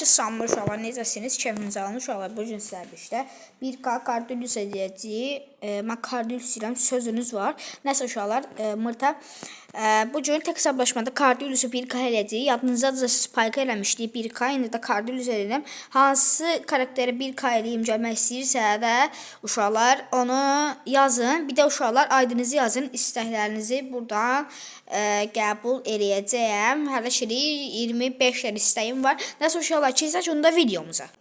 Sanmır uşaqlar, necəsiniz? Keyfinizi alın uşaqlar. Bu gün sizlərlə işte 1K Cardulus edəcəyik. Mən Cardulus istəyirəm, sözünüz var. Nəsə uşaqlar, Mırta bu gün tek hesablaşmada Cardulus'u 1K edəcəyik. Yadınızda Spike eləmişdik 1K, indi də Cardulus edirəm. Hansı karakteri 1K eləyim gəlmək istəyirsə də uşaqlar onu yazın. Bir də uşaqlar aydınızı yazın, istəklərinizi buradan qəbul eləyəcəyəm. Hələ ki 25 dənə istəyim var. Nəsə uşaqlar, keçək onda videomuza.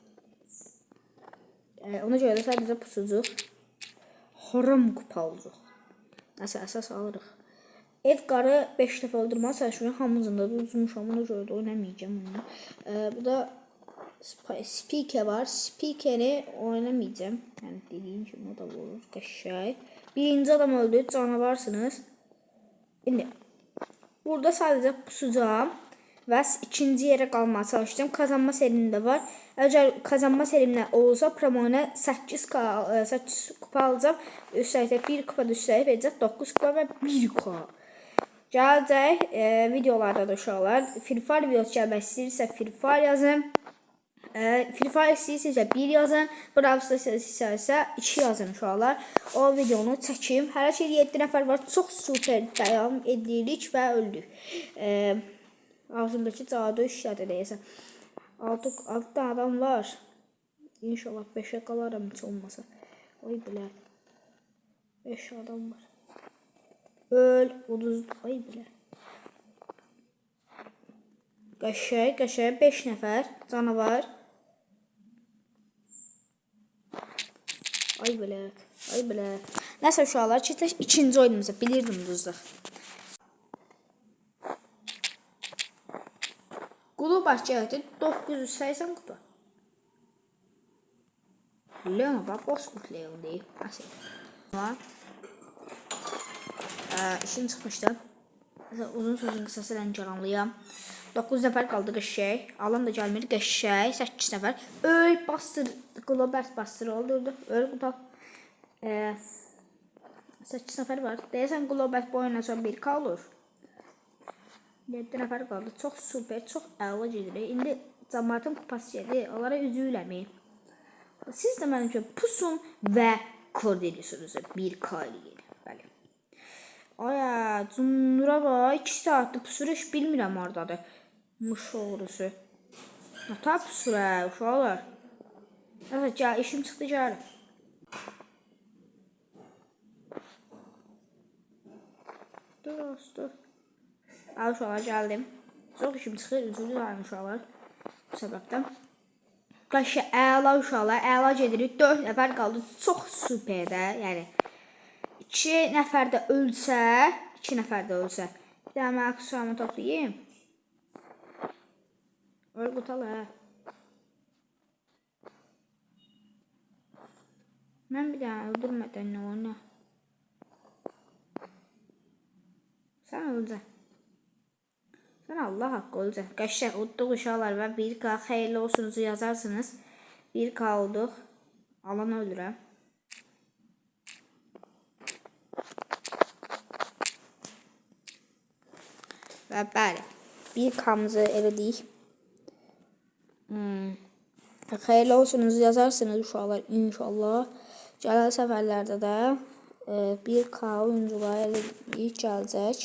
Ona görə də sadəcə pusucuq. Haram kupa olacaq. Nəsə əsas alırıq. Ev qarı 5 dəfə öldürmə sərşünü hamısında da uzunmuşam. Ona görə də oynamayacağım onu. Bu da speaker var. Speakeri oynamayacağım. Yəni dediyim kimi o da olur. Qəşəng. Birinci adam öldü. Canavarsınız. İndi burada sadəcə pusacağım və ikinci yerə qalmağa çalışacağım. Kazanma serimdə var. Əgər kazanma serimdə olsa promoyuna 8 kupa alacağım. Üstəlikdə 1 kupa düşsək verəcək 9 kupa və 1 kupa. Gələcək videolarda da uşaqlar. Free Fire videosu gəlmək istəyirsə Free Fire yazın. Free Fire istəyirsə 1 yazın. Brawl Stars istəyirsə 2 yazın uşaqlar. O videonu çəkim. Hələ ki 7 nəfər var. Çox super davam edirik və öldük. Ağzımdakı cadu işlədi deyəsən. 6 adam var. İnşallah 5'e qalarım heç olmasa. Oy bilə. 5 adam var. Öl. Uduz. Oy bilə. Qəşəng 5 nəfər canavar. Ay bilə. Nəsə uşaqlar, keçək ikinci oyunumuza. Bilirdim düzdür. Qulu başlayacaq 980 kupa. Leon bax, Bosford Leon deyib. İşin çıxmışdı. Uzun sözün qısası rəngaranlıyam. 9 nəfər qaldı qəşəng. Alan da gəlmir qəşəng. 8 nəfər. Öl bastır. Qulu bəs bastır oldu. Öl qutal. 8 nəfər var. Deyəsən qulu bəs bu oyundan sonra 1K olur. 7 nəfər qaldı. Çox super, çox əla gedir. İndi cəmaatın kupası gedir. Onlara üzüləmi. Siz də mənim üçün pusun və kod ediyorsunuz. 1K eləyir. Bəli. Aya, cunura bax. 2 saatdir pusur, heç bilmirəm hardadır. Muş oğrusu. Nata pusur uşaqlar. Nəsə, gəl, işim çıxdı, gəl. Dur. Al uşaqlar, gəldim. Çox işim çıxır, üzrü dilərim uşaqlar. Bu səbəbdən. Qaşı əla uşaqlar, əla gedirik. 4 nəfər qaldı. Çox super də. Yəni 2 nəfər də ölsə, bir də mən aksuamı toplayayım. Öl qutal Mən bir dənə öldürmədən nə oyna? Sən öləcəksən. Sən Allah haqqı olacaq. Qəşəng udduq uşaqlar və 1K xeyirli olsunuzu yazarsınız. 1K olduq. Alanı öldürəm. Və bəli. 1K'mızı elədik. Xeyirli olsunuzu yazarsınız uşaqlar inşallah. Gələn səfərlərdə də 1K oyuncular elədik gələcək.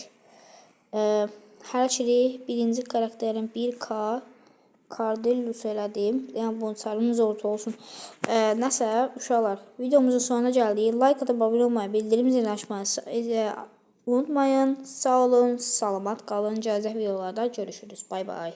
Hələ ki birinci karakterin 1K Cardulus elədim. Yəni bunun çarınız orta olsun. Nəsə uşaqlar, videomuzun sonuna gəldik. Like atıp abone olmayı, bildirim zilini açmayı unutmayın. Sağ olun, salamat qalın. Gələcək videolarda görüşürüz. Bay bay.